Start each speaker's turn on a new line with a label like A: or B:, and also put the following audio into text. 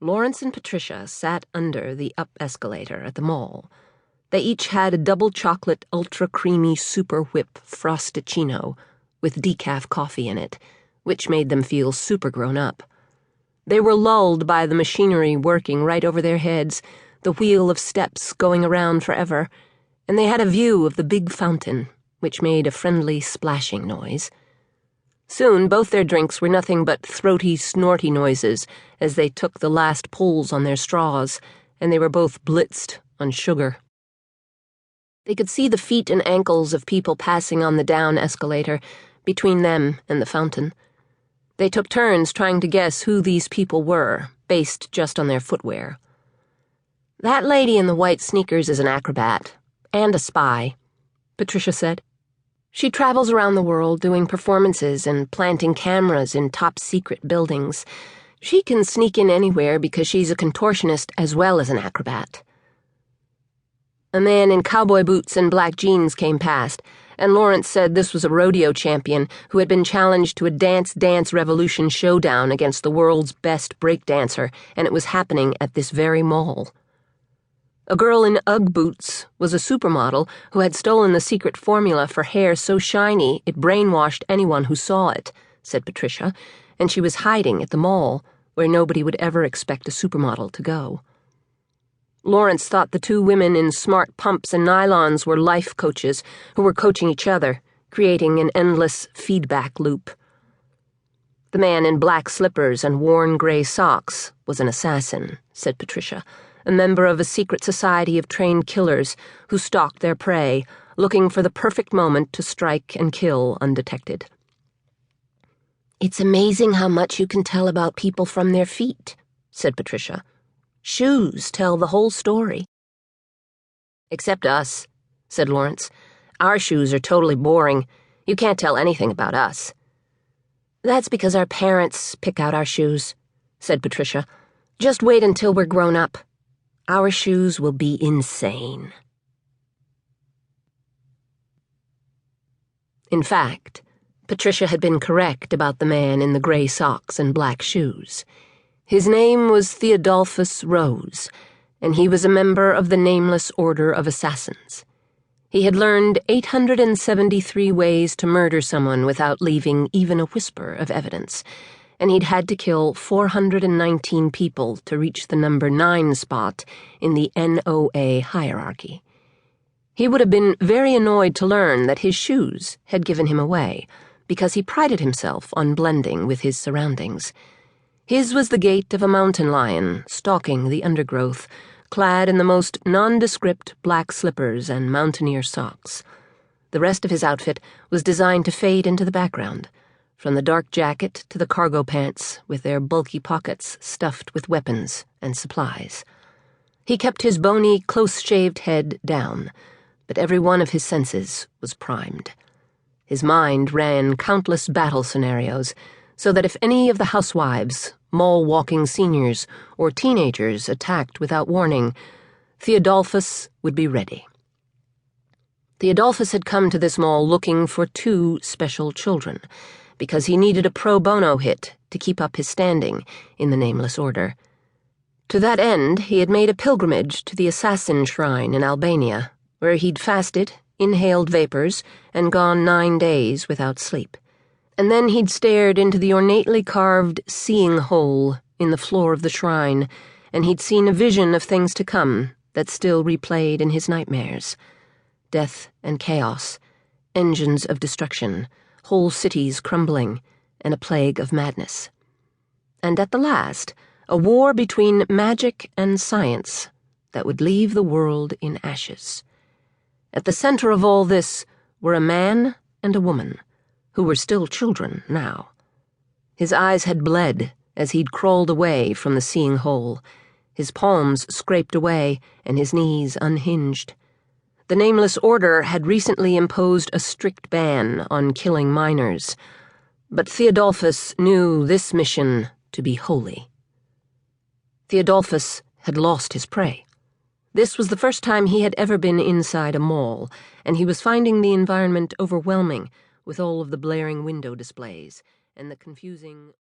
A: Laurence and Patricia sat under the up escalator at the mall. They each had a double chocolate ultra-creamy super whip frosticino with decaf coffee in it, which made them feel super grown up. They were lulled by the machinery working right over their heads, the wheel of steps going around forever, and they had a view of the big fountain, which made a friendly splashing noise. Soon both their drinks were nothing but throaty, snorty noises as they took the last pulls on their straws, and they were both blitzed on sugar. They could see the feet and ankles of people passing on the down escalator between them and the fountain. They took turns trying to guess who these people were, based just on their footwear. "That lady in the white sneakers is an acrobat, and a spy," Patricia said. "She travels around the world doing performances and planting cameras in top-secret buildings. She can sneak in anywhere because she's a contortionist as well as an acrobat." A man in cowboy boots and black jeans came past, and Laurence said this was a rodeo champion who had been challenged to a Dance Revolution showdown against the world's best breakdancer, and it was happening at this very mall. A girl in Ugg boots was a supermodel who had stolen the secret formula for hair so shiny it brainwashed anyone who saw it, said Patricia, and she was hiding at the mall, where nobody would ever expect a supermodel to go. Laurence thought the two women in smart pumps and nylons were life coaches who were coaching each other, creating an endless feedback loop. The man in black slippers and worn gray socks was an assassin, said Patricia, a member of a secret society of trained killers who stalked their prey, looking for the perfect moment to strike and kill undetected. "It's amazing how much you can tell about people from their feet," said Patricia. "Shoes tell the whole story." "Except us," said Laurence. "Our shoes are totally boring. You can't tell anything about us." "That's because our parents pick out our shoes," said Patricia. "Just wait until we're grown up. Our shoes will be insane." In fact, Patricia had been correct about the man in the gray socks and black shoes. His name was Theodolphus Rose, and he was a member of the Nameless Order of Assassins. He had learned 873 ways to murder someone without leaving even a whisper of evidence, and he'd had to kill 419 people to reach the number 9 spot in the NOA hierarchy. He would have been very annoyed to learn that his shoes had given him away, because he prided himself on blending with his surroundings. His was the gait of a mountain lion stalking the undergrowth, clad in the most nondescript black slippers and mountaineer socks. The rest of his outfit was designed to fade into the background, from the dark jacket to the cargo pants with their bulky pockets stuffed with weapons and supplies. He kept his bony, close-shaved head down, but every one of his senses was primed. His mind ran countless battle scenarios, so that if any of the housewives, mall-walking seniors, or teenagers attacked without warning, Theodolphus would be ready. Theodolphus had come to this mall looking for 2 special children, because he needed a pro bono hit to keep up his standing in the Nameless Order. To that end, he had made a pilgrimage to the Assassin Shrine in Albania, where he'd fasted, inhaled vapors, and gone 9 days without sleep. And then he'd stared into the ornately carved seeing hole in the floor of the shrine, and he'd seen a vision of things to come that still replayed in his nightmares. Death and chaos, engines of destruction, whole cities crumbling, and a plague of madness. And at the last, a war between magic and science that would leave the world in ashes. At the center of all this were a man and a woman, who were still children now. His eyes had bled as he'd crawled away from the seeing hole, his palms scraped away and his knees unhinged. The Nameless Order had recently imposed a strict ban on killing minors, but Theodolphus knew this mission to be holy. Theodolphus had lost his prey. This was the first time he had ever been inside a mall, and he was finding the environment overwhelming with all of the blaring window displays and the confusing